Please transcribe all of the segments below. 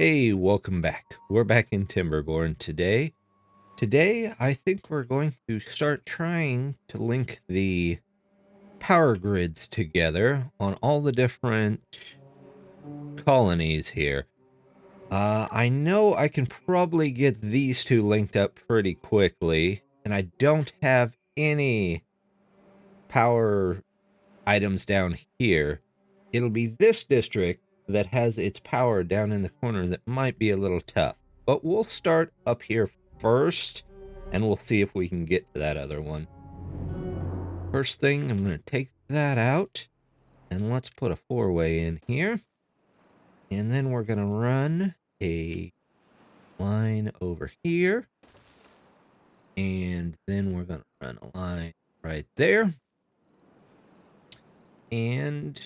Hey, welcome back. We're back in Timberborn today. Today, I think we're going to start trying to link the power grids together on all the different colonies here. I know I can probably get these two linked up pretty quickly, and I don't have any power items down here. It'll be this district that has its power down in the corner that might be a little tough. But we'll start up here first, and we'll see if we can get to that other one. First thing, I'm going to take that out, and let's put a four-way in here. And then we're going to run a line over here. And then we're going to run a line right there. And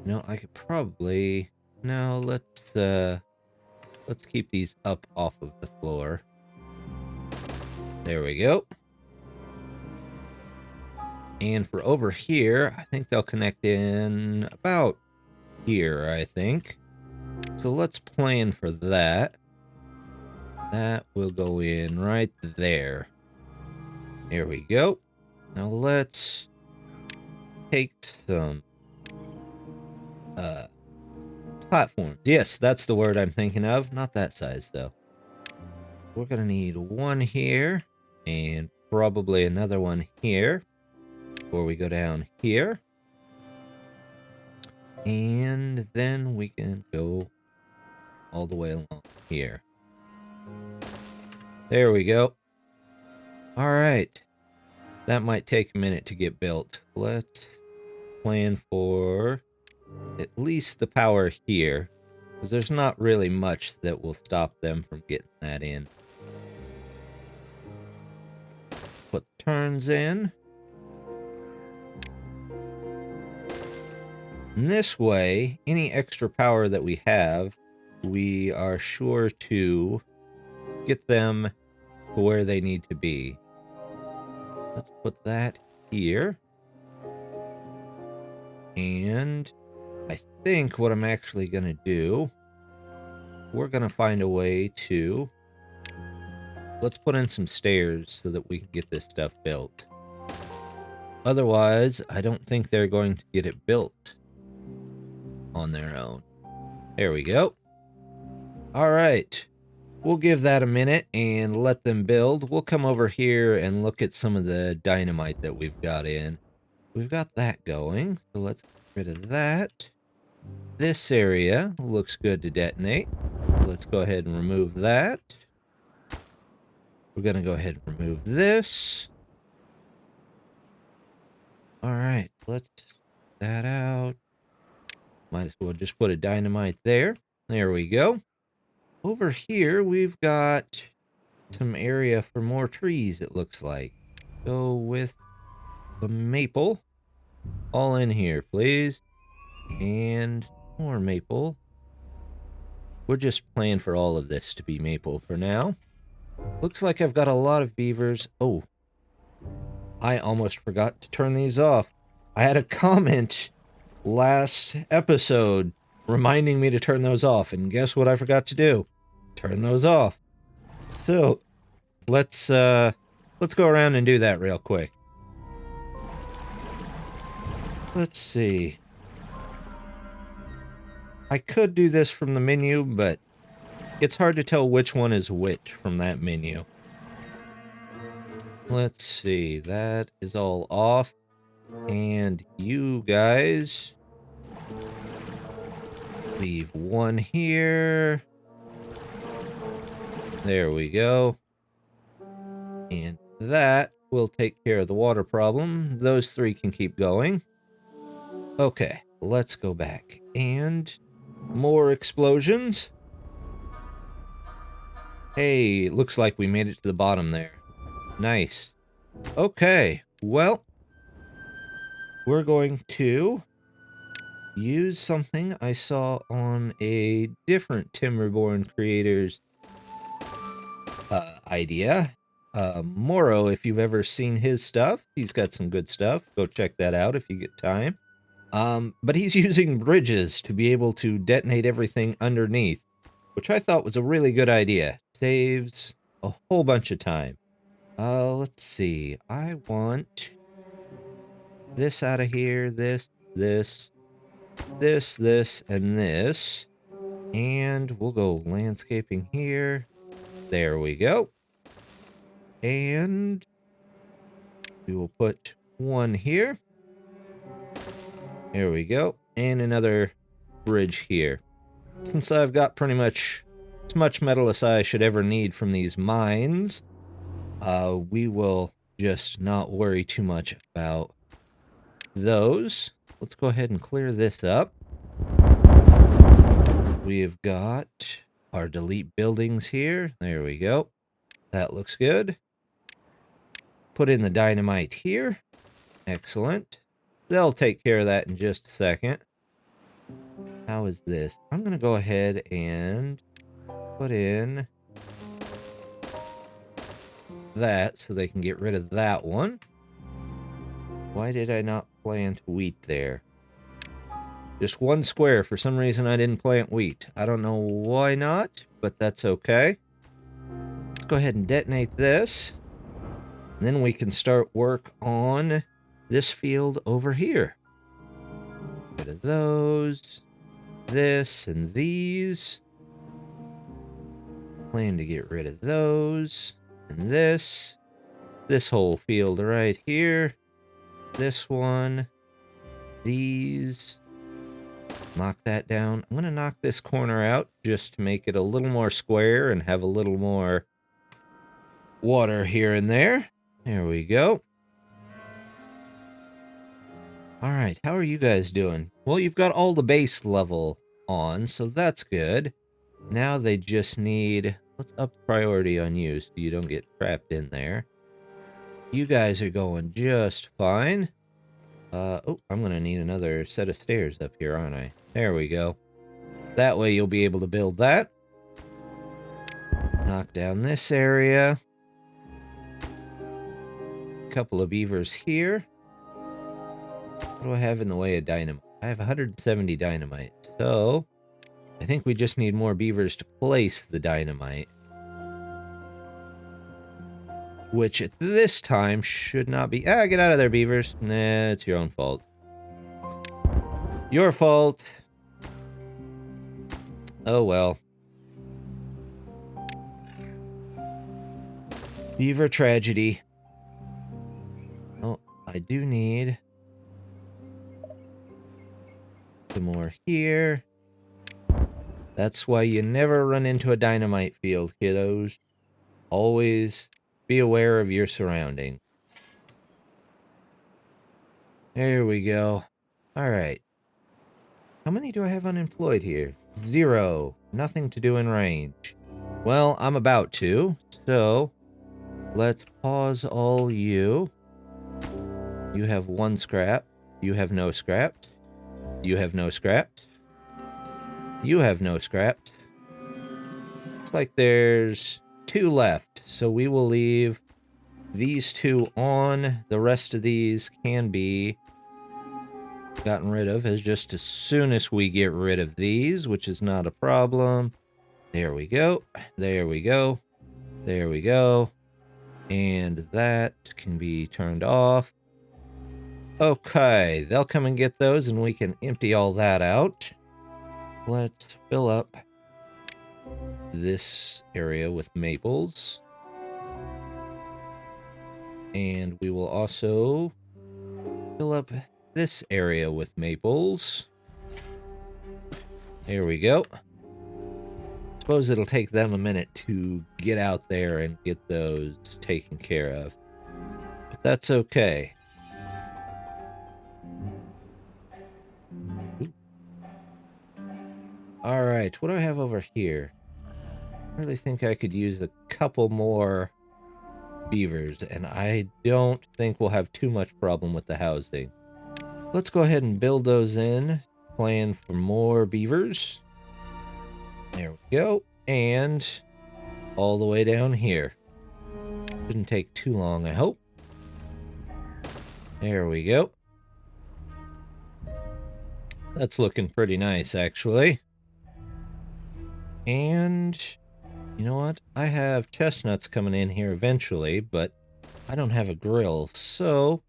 no, I could probably... No, let's keep these up off of the floor. There we go. And for over here, I think they'll connect in about here, I think. So let's plan for that. That will go in right there. There we go. Now let's take some platforms. Yes, that's the word I'm thinking of. Not that size, though. We're going to need one here and probably another one here before we go down here. And then we can go all the way along here. There we go. All right. That might take a minute to get built. Let's plan for at least the power here, because there's not really much that will stop them from getting that in. Put turns in. And this way, any extra power that we have, we are sure to get them to where they need to be. Let's put that here. And I think what I'm actually going to do, we're going to find a way to... Let's put in some stairs so that we can get this stuff built. Otherwise, I don't think they're going to get it built on their own. There we go. All right. We'll give that a minute and let them build. We'll come over here and look at some of the dynamite that we've got in. We've got that going, so let's get rid of that. This area looks good to detonate. Let's go ahead and remove that. We're going to go ahead and remove this. All right, let's take that out. Might as well just put a dynamite there. There we go. Over here, we've got some area for more trees, it looks like. Go with the maple. All in here, please. And more maple. We're just planning for all of this to be maple for now. Looks like I've got a lot of beavers. Oh, I almost forgot to turn these off. I had a comment last episode reminding me to turn those off, and guess what I forgot to do? Turn those off. So let's go around and do that real quick. Let's see. I could do this from the menu, but it's hard to tell which one is which from that menu. Let's see. That is all off. And you guys leave one here. There we go. And that will take care of the water problem. Those three can keep going. Okay, let's go back. And more explosions. Hey, looks like we made it to the bottom there. Nice. Okay, well, we're going to use something I saw on a different Timberborn creator's idea. Moro, if you've ever seen his stuff, he's got some good stuff. Go check that out if you get time. But he's using bridges to be able to detonate everything underneath, which I thought was a really good idea. Saves a whole bunch of time. Let's see. I want this out of here, this, and this. And we'll go landscaping here. There we go. And we will put one here. There we go. And another bridge here. Since I've got pretty much as much metal as I should ever need from these mines, we will just not worry too much about those. Let's go ahead and clear this up. We've got our delete buildings here. There we go. That looks good. Put in the dynamite here. Excellent. They'll take care of that in just a second. How is this? I'm going to go ahead and put in that so they can get rid of that one. Why did I not plant wheat there? Just one square. For some reason, I didn't plant wheat. I don't know why not, but that's okay. Let's go ahead and detonate this. And then we can start work on this field over here. Get rid of those, this, and these. Plan to get rid of those, and this. This whole field right here. This one. These. Knock that down. I'm going to knock this corner out just to make it a little more square and have a little more water here and there. There we go. Alright, how are you guys doing? Well, you've got all the base level on, so that's good. Now they just need... Let's up priority on you so you don't get trapped in there. You guys are going just fine. Oh, I'm going to need another set of stairs up here, aren't I? There we go. That way you'll be able to build that. Knock down this area. Couple of beavers here. What do I have in the way of dynamite? I have 170 dynamite, so I think we just need more beavers to place the dynamite. Which at this time should not be... Ah, get out of there, beavers. Nah, it's your own fault. Your fault. Oh, well. Beaver tragedy. Oh, I do need some more here. That's why you never run into a dynamite field, kiddos. Always be aware of your surroundings. There we go. Alright. How many do I have unemployed here? 0. Nothing to do in range. Well, I'm about to. So, let's pause all you. You have 1 scrap. You have no scraps. You have no scraps. You have no scraps. Looks like there's 2 left. So we will leave these 2 on. The rest of these can be gotten rid of as soon as we get rid of these, which is not a problem. There we go. There we go. There we go. And that can be turned off. Okay, they'll come and get those and we can empty all that out. Let's fill up this area with maples. And we will also fill up this area with maples. There we go. Suppose it'll take them a minute to get out there and get those taken care of. But that's okay. Alright, what do I have over here? I really think I could use a couple more beavers, and I don't think we'll have too much problem with the housing. Let's go ahead and build those in. Plan for more beavers. There we go. And all the way down here. Shouldn't take too long, I hope. There we go. That's looking pretty nice, actually. And you know what? I have chestnuts coming in here eventually, but I don't have a grill, so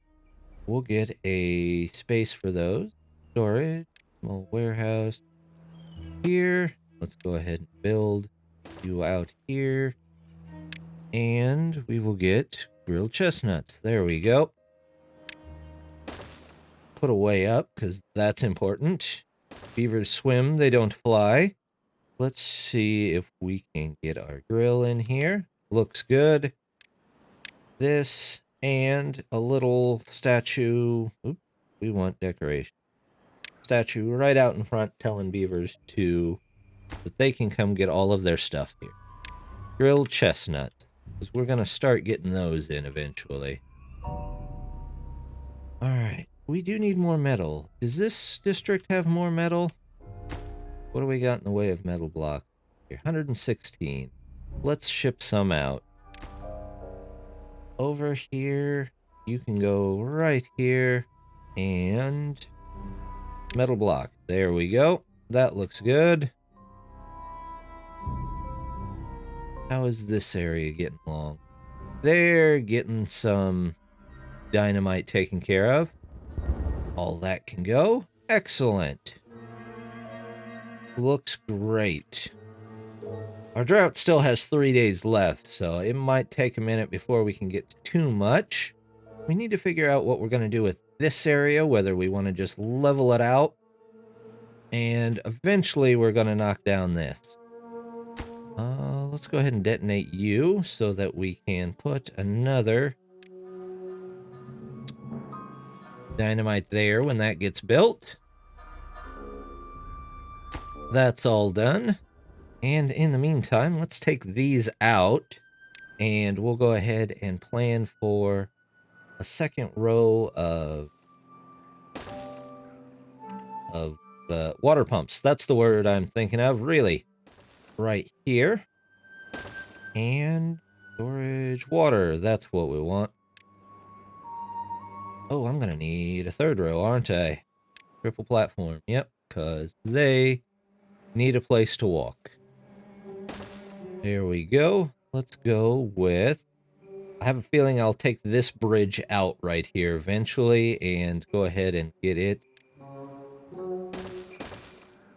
we'll get a space for those. Storage, small warehouse here. Let's go ahead and build you out here. And we will get grilled chestnuts. There we go. Put a way up, because that's important. Beavers swim, they don't fly. Let's see if we can get our grill in here. Looks good. This and a little statue. Oops, we want decoration. Statue right out in front telling beavers that they can come get all of their stuff here. Grilled chestnuts, because we're going to start getting those in eventually. Alright, we do need more metal. Does this district have more metal? What do we got in the way of metal block? Here, 116. Let's ship some out. Over here, you can go right here, and metal block. There we go. That looks good. How is this area getting along? They're getting some dynamite taken care of. All that can go. Excellent. Looks great. Our drought still has 3 days left, so it might take a minute before we can get to too much. We need to figure out what we're going to do with this area, whether we want to just level it out, and eventually we're going to knock down this. Let's go ahead and detonate you so that we can put another dynamite there when that gets built. That's all done. And in the meantime, let's take these out, and we'll go ahead and plan for a second row of water pumps. That's the word I'm thinking of, really. Right here. And storage water. That's what we want. Oh, I'm going to need a third row, aren't I? Triple platform. Yep, because they need a place to walk. There we go. Let's go with... I have a feeling I'll take this bridge out right here eventually and go ahead and get it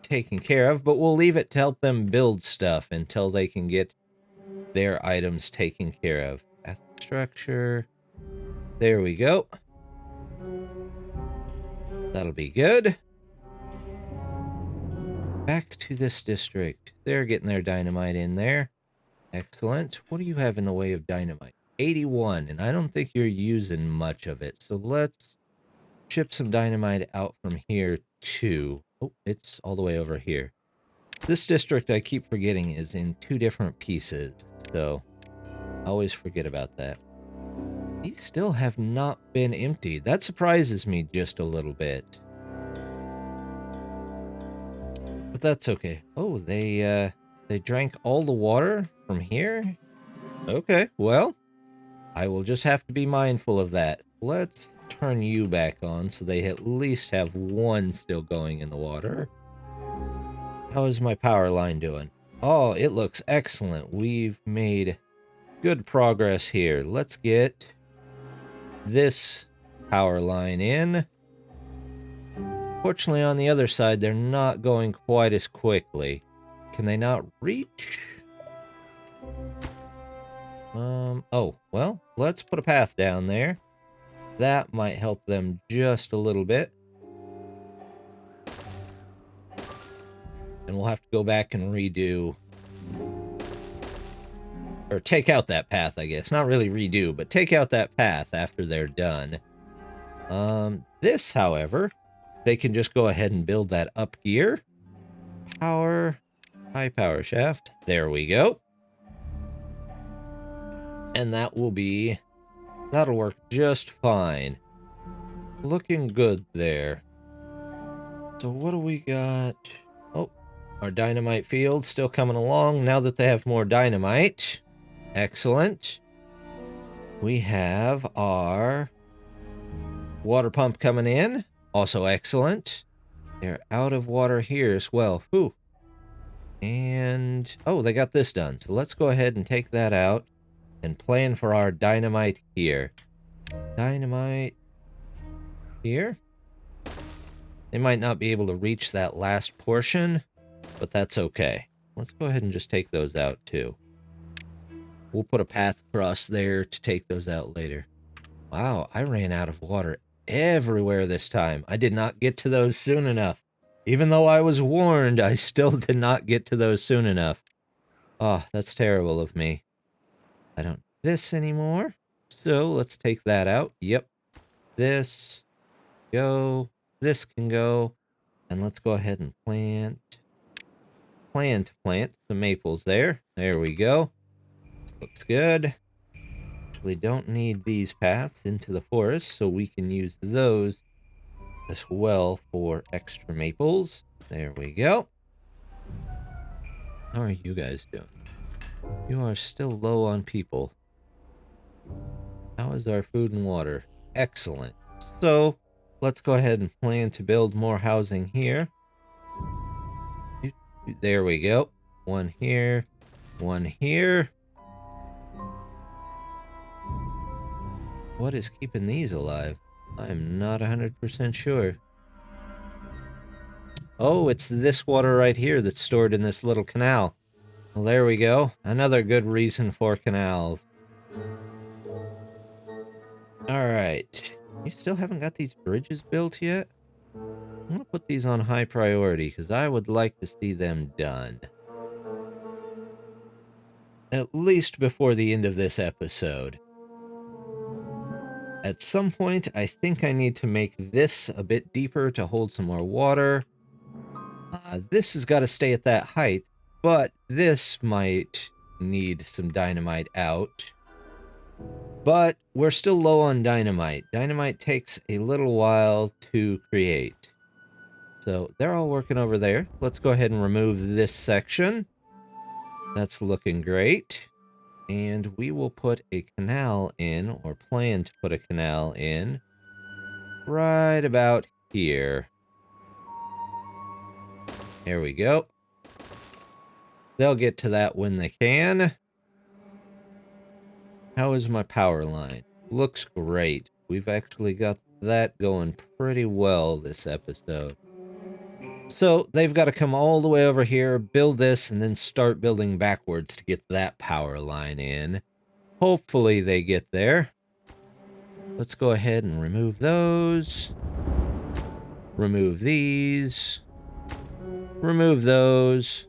taken care of, but we'll leave it to help them build stuff until they can get their items taken care of. Structure. There we go. That'll be good. Back to this district. They're getting their dynamite in there. Excellent. What do you have in the way of dynamite? 81, and I don't think you're using much of it. So let's ship some dynamite out from here too. Oh, it's all the way over here. This district, I keep forgetting, is in 2 different pieces, so I always forget about that. These still have not been emptied. That surprises me just a little bit. But that's okay. Oh, they drank all the water from here? Okay, well, I will just have to be mindful of that. Let's turn you back on so they at least have one still going in the water. How is my power line doing? Oh, it looks excellent. We've made good progress here. Let's get this power line in. Fortunately, on the other side, they're not going quite as quickly. Can they not reach? Oh, well, let's put a path down there. That might help them just a little bit. And we'll have to go back and redo... or take out that path, I guess. Not really redo, but take out that path after they're done. This, however, they can just go ahead and build that up gear. Power... high power shaft. There we go. And that will be... that'll work just fine. Looking good there. So what do we got? Oh, our dynamite field still coming along now that they have more dynamite. Excellent. We have our water pump coming in. Also excellent. They're out of water here as well. Whew. And, oh, they got this done. So let's go ahead and take that out and plan for our dynamite here. Dynamite here. They might not be able to reach that last portion, but that's okay. Let's go ahead and just take those out too. We'll put a path across there to take those out later. Wow, I ran out of water everywhere this time. I did not get to those soon enough. Even though I was warned, I still did not get to those soon enough. Oh, that's terrible of me. I don't need this anymore. So let's take that out. Yep. This. Go. This can go. And let's go ahead and plant some maples there. There we go. This looks good. We don't need these paths into the forest, so we can use those as well for extra maples. There we go. How are you guys doing? You are still low on people. How is our food and water? Excellent. So, let's go ahead and plan to build more housing here. There we go. One here. One here. What is keeping these alive? I'm not 100% sure. Oh, it's this water right here that's stored in this little canal. Well, there we go. Another good reason for canals. Alright. You still haven't got these bridges built yet? I'm gonna put these on high priority, because I would like to see them done. At least before the end of this episode. At some point, I think I need to make this a bit deeper to hold some more water. This has got to stay at that height, but this might need some dynamite out. But we're still low on dynamite. Dynamite takes a little while to create. So they're all working over there. Let's go ahead and remove this section. That's looking great. And we will put a canal in, or plan to put a canal in, right about here. There we go. They'll get to that when they can. How is my power line? Looks great. We've actually got that going pretty well this episode. So they've got to come all the way over here, build this, and then start building backwards to get that power line in. Hopefully they get there. Let's go ahead and remove those. Remove these. Remove those.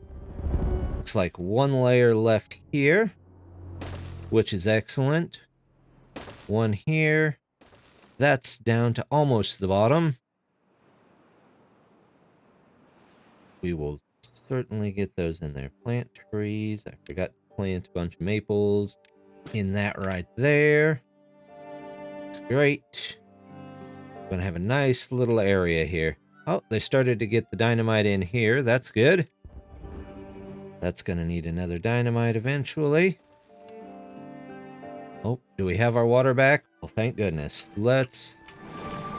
Looks like one layer left here, which is excellent. One here. That's down to almost the bottom. We will certainly get those in there. Plant trees. I forgot to plant a bunch of maples in that right there. It's great. Gonna have a nice little area here. Oh, they started to get the dynamite in here. That's good. That's gonna need another dynamite eventually. Oh, do we have our water back? Well, thank goodness. Let's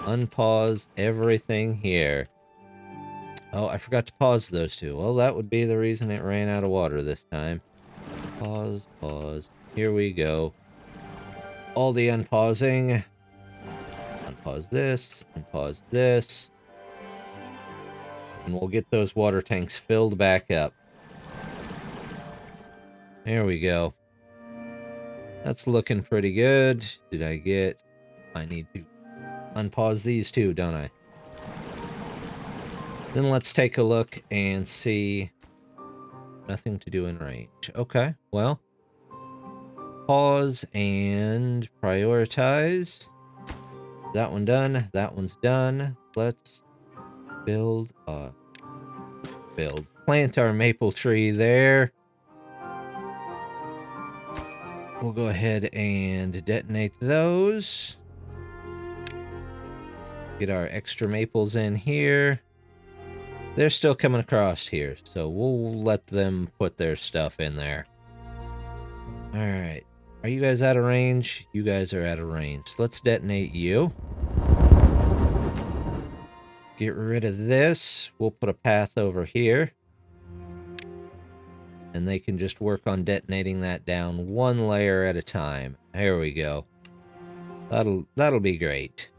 unpause everything here. Oh, I forgot to pause those two. Well, that would be the reason it ran out of water this time. Pause, pause. Here we go. All the unpausing. Unpause this, unpause this. And we'll get those water tanks filled back up. There we go. That's looking pretty good. I need to unpause these two, don't I? Then let's take a look and see. Nothing to do in range. Okay, well. Pause and prioritize. That one done. That one's done. Let's build. Plant our maple tree there. We'll go ahead and detonate those. Get our extra maples in here. They're still coming across here, so we'll let them put their stuff in there. Alright. Are you guys out of range? You guys are out of range. So let's detonate you. Get rid of this. We'll put a path over here. And they can just work on detonating that down one layer at a time. There we go. That'll be great.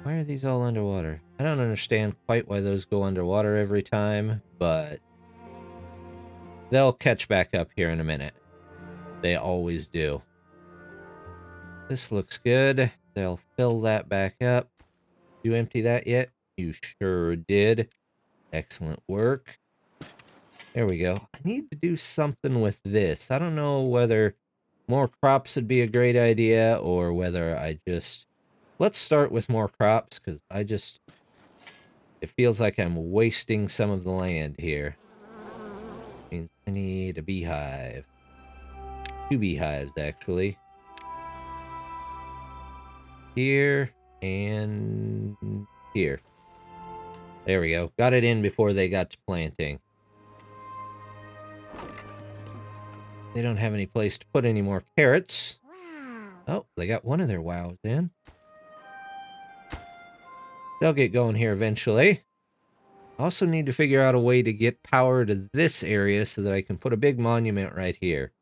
Why are these all underwater? I don't understand quite why those go underwater every time, but they'll catch back up here in a minute. They always do. This looks good. They'll fill that back up. You empty that yet? You sure did. Excellent work. There we go. I need to do something with this. I don't know whether more crops would be a great idea or whether I just... Let's start with more crops because it feels like I'm wasting some of the land here. Means I need a beehive. 2 beehives, actually. Here and here. There we go. Got it in before they got to planting. They don't have any place to put any more carrots. Oh, they got one of their wows in. They'll get going here eventually. Also need to figure out a way to get power to this area so that I can put a big monument right here.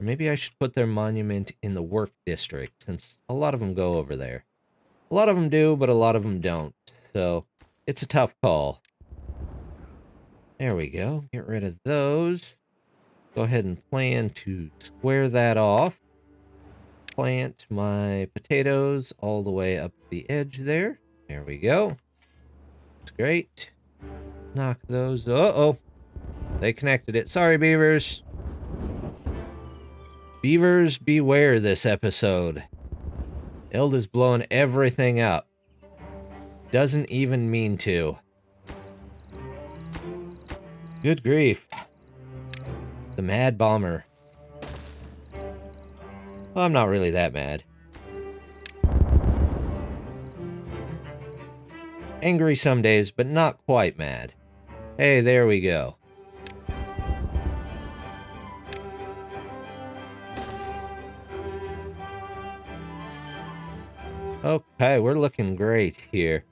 Or maybe I should put their monument in the work district, since a lot of them go over there. A lot of them do, but a lot of them don't. So, it's a tough call. There we go. Get rid of those. Go ahead and plan to square that off. Plant my potatoes all the way up the edge there. There we go. That's great. Knock those. Uh-oh. They connected it. Sorry, beavers. Beavers beware this episode. Ilda's blowing everything up. Doesn't even mean to. Good grief. The mad bomber. Well, I'm not really that mad. Angry some days, but not quite mad. Hey, there we go. Okay, we're looking great here.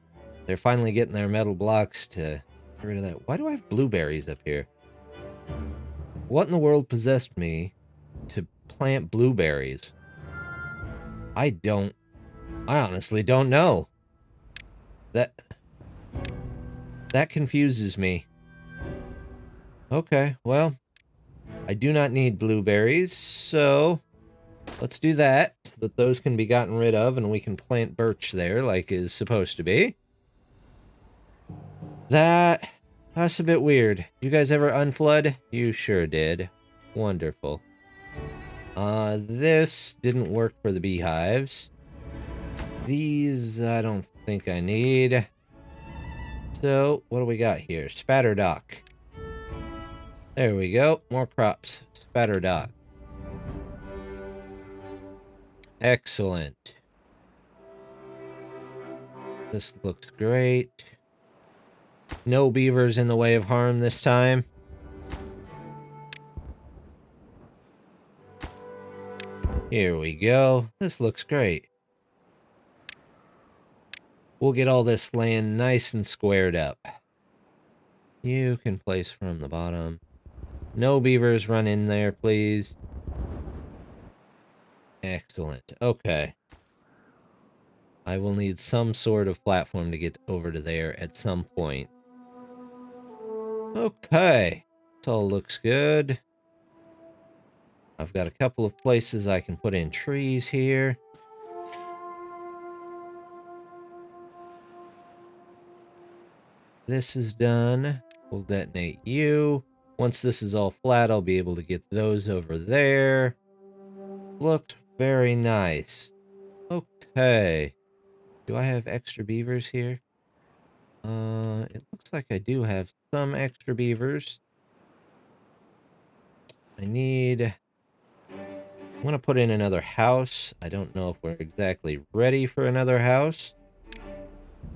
They're finally getting their metal blocks to get rid of that. Why do I have blueberries up here? What in the world possessed me to plant blueberries? I honestly don't know. That confuses me. Okay, well, I do not need blueberries, so let's do that, so that those can be gotten rid of, and we can plant birch there like is supposed to be. That's a bit weird. You guys ever unflood? You sure did. Wonderful. This didn't work for the beehives. These I don't think I need. So, what do we got here? Spatter dock. There we go. More crops. Spatter dock. Excellent. This looks great. No beavers in the way of harm this time. Here we go. This looks great. We'll get all this land nice and squared up. You can place from the bottom. No beavers run in there, please. Excellent. Okay. I will need some sort of platform to get over to there at some point. Okay. This all looks good. I've got a couple of places I can put in trees here. This is done. We'll detonate you. Once this is all flat, I'll be able to get those over there. Looked very nice. Okay. Do I have extra beavers here? It looks like I do have some extra beavers. I want to put in another house. I don't know if we're exactly ready for another house,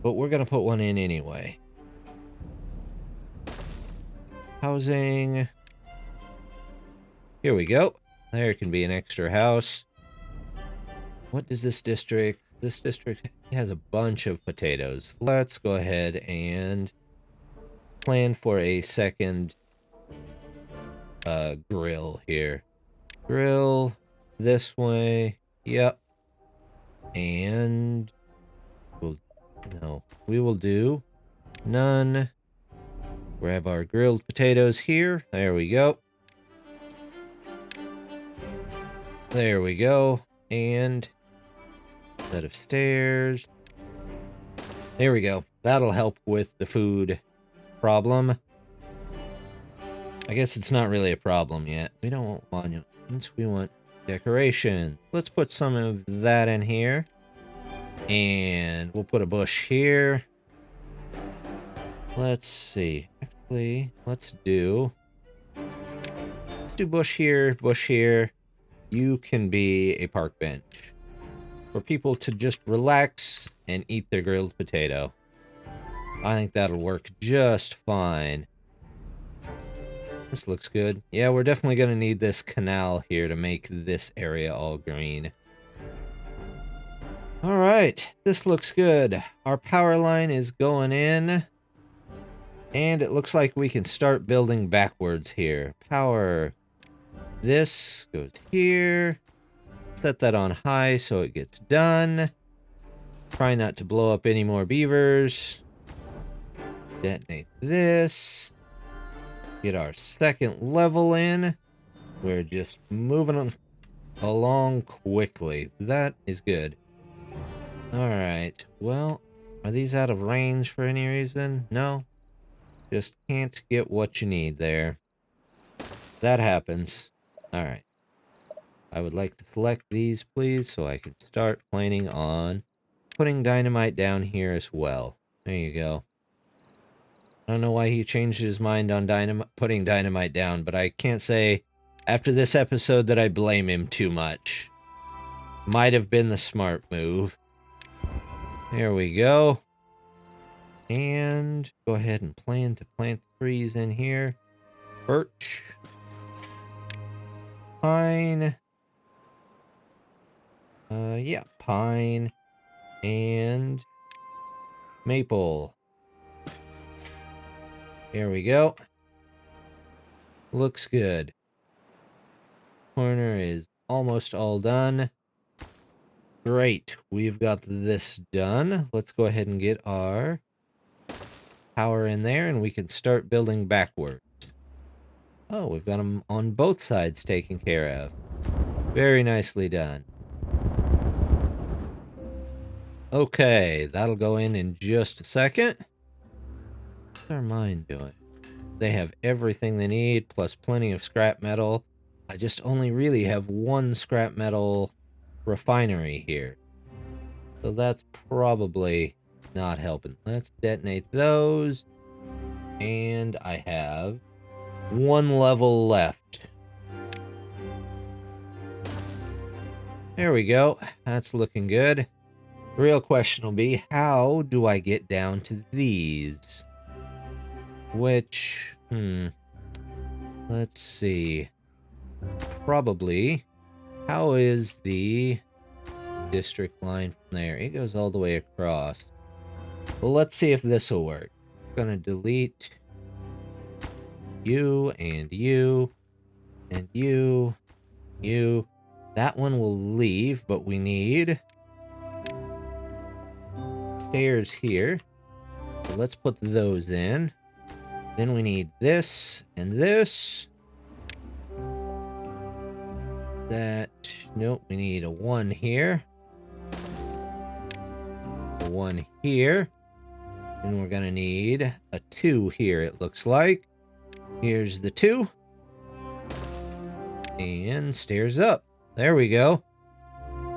but we're going to put one in anyway. Housing. Here we go. There can be an extra house. What does this district? This district has a bunch of potatoes. Let's go ahead and plan for a second grill here. Grill this way. Yep. And we will do none. Grab our grilled potatoes here. There we go. There we go. And set of stairs. There we go. That'll help with the food problem. I guess it's not really a problem yet. We don't want monuments. We want decoration. Let's put some of that in here. And we'll put a bush here. Let's see. Actually, let's do bush here, bush here. You can be a park bench for people to just relax and eat their grilled potato. I think that'll work just fine. This looks good. Yeah, we're definitely going to need this canal here to make this area all green. All right, this looks good. Our power line is going in. And it looks like we can start building backwards here. Power. This goes here. Set that on high so it gets done. Try not to blow up any more beavers. Detonate this. Get our second level in. We're just moving along quickly. That is good. Alright. Well, are these out of range for any reason? No. Just can't get what you need there. That happens. Alright. I would like to select these, please, so I can start planning on putting dynamite down here as well. There you go. I don't know why he changed his mind on putting dynamite down, but I can't say after this episode that I blame him too much. Might have been the smart move. There we go. And go ahead and plan to plant trees in here. Birch. Pine. Yeah, pine. And maple. Here we go. Looks good. Corner is almost all done. Great. We've got this done. Let's go ahead and get our power in there and we can start building backwards. Oh, we've got them on both sides taken care of. Very nicely done. Okay, that'll go in just a second. What's our mine doing? They have everything they need, plus plenty of scrap metal. I just only really have one scrap metal refinery here. So that's probably not helping. Let's detonate those. And I have one level left. There we go. That's looking good. The real question will be, how do I get down to these? Which, let's see. Probably, how is the district line from there? It goes all the way across. Well, let's see if this will work. I'm gonna delete you and you and you. That one will leave, but we need stairs here. So let's put those in. Then we need this and this. That, nope, we need a 1 here. A 1 here. And we're gonna need a 2 here, it looks like. Here's the 2. And stairs up. There we go.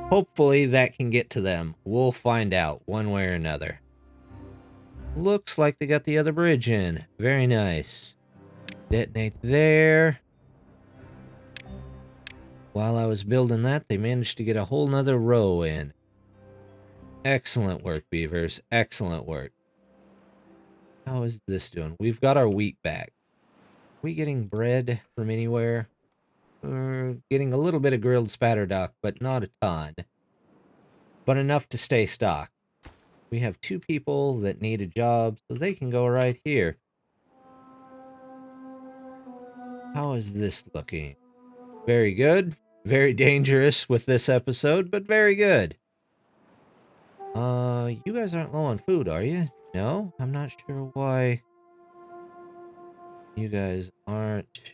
Hopefully that can get to them. We'll find out one way or another. Looks like they got the other bridge in. Very nice. Detonate there. While I was building that, they managed to get a whole nother row in. Excellent work, beavers. Excellent work. How is this doing? We've got our wheat back. Are we getting bread from anywhere? We're getting a little bit of grilled spatterduck, but not a ton. but enough to stay stocked. We have 2 people that need a job, so they can go right here. How is this looking? Very good. Very dangerous with this episode, but very good. You guys aren't low on food, are you? No? I'm not sure why you guys aren't.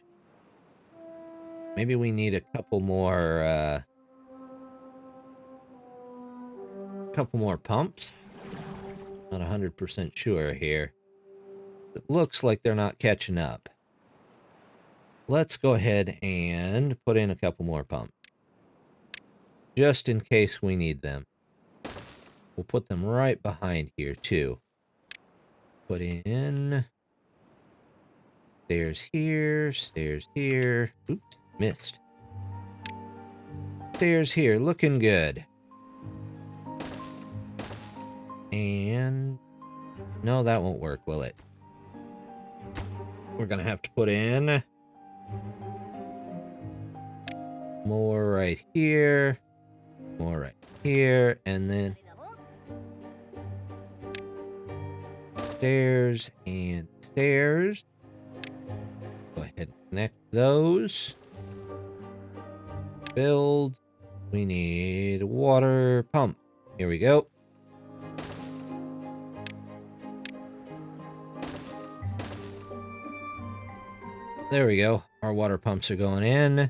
Maybe we need a couple more pumps. Not 100% sure here. It looks like they're not catching up. Let's go ahead and put in a couple more pumps. Just in case we need them. We'll put them right behind here, too. Put in... stairs here, stairs here. Oops, missed. Stairs here, looking good. And... no, that won't work, will it? We're gonna have to put in... more right here. More right here, and then... stairs and stairs. Go ahead and connect those. Build. We need a water pump. Here we go. There we go. Our water pumps are going in.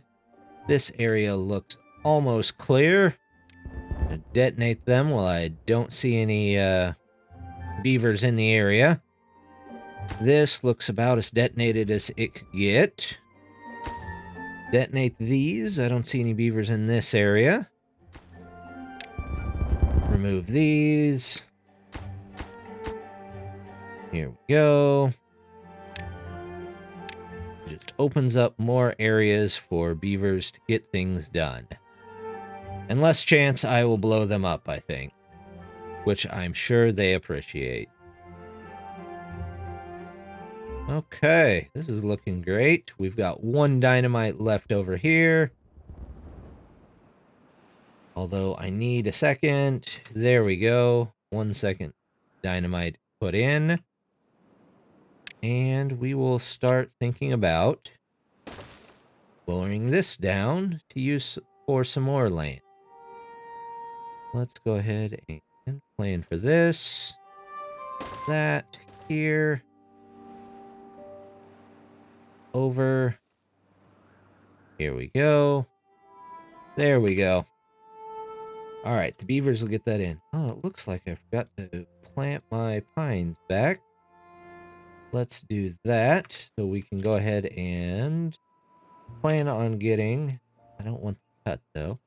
This area looks almost clear. I'm gonna detonate them while I don't see any beavers in the area. This looks about as detonated as it could get. Detonate these. I don't see any beavers in this area. Remove these. Here we go. Just opens up more areas for beavers to get things done. And less chance I will blow them up, I think. Which I'm sure they appreciate. Okay, this is looking great. We've got 1 dynamite left over here. Although I need a second. There we go. 1 second dynamite put in. And we will start thinking about lowering this down to use for some more land. Let's go ahead and plan for this. That here. Over. Here we go. There we go. Alright, the beavers will get that in. Oh, it looks like I forgot to plant my pines back. Let's do that so we can go ahead and plan on getting... I don't want the cut though.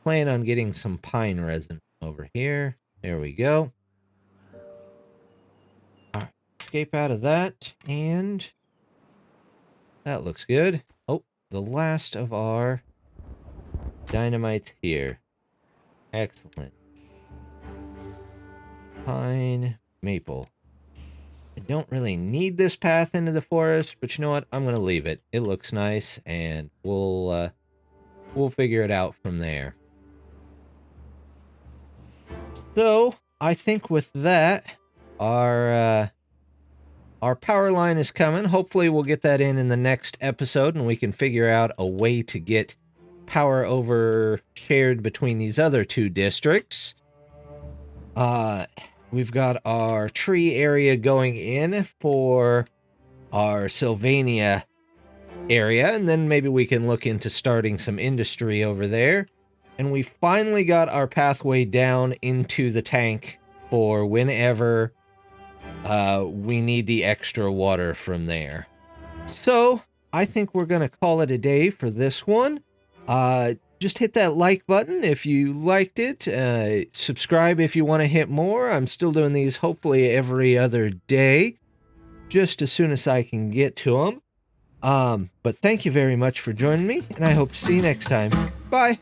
Plan on getting some pine resin over here. There we go. Alright, escape out of that and... that looks good. Oh, the last of our dynamites here. Excellent. Pine, maple. I don't really need this path into the forest, but you know what? I'm going to leave it. It looks nice, and we'll figure it out from there. So, I think with that, our power line is coming. Hopefully we'll get that in the next episode, and we can figure out a way to get power over shared between these other 2 districts. We've got our tree area going in for our Sylvania area, and then maybe we can look into starting some industry over there. And we finally got our pathway down into the tank for whenever we need the extra water from there. So, I think we're going to call it a day for this one. Just hit that like button if you liked it. Subscribe if you want to hit more. I'm still doing these hopefully every other day, just as soon as I can get to them. But thank you very much for joining me, and I hope to see you next time. Bye!